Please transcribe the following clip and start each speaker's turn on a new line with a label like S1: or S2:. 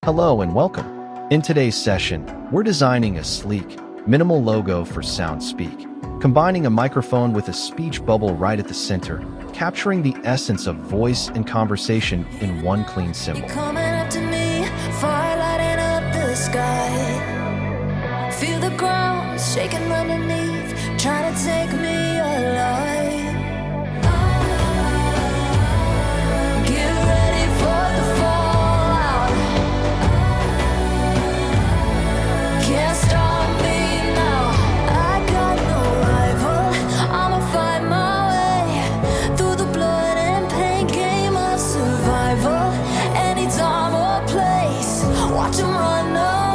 S1: Hello and welcome. In today's session, we're designing a sleek, minimal logo for SoundSpeak, combining a microphone with a speech bubble right at the center, capturing the essence of voice and conversation in one clean symbol.
S2: Coming up to me, fire lighting up the sky. Feel the ground shaking underneath, trying to take me alive. Get ready for the fallout. Can't stop me now. I got no rival. I'ma find my way through the blood and pain game of survival. Any time or place, watch 'em run away.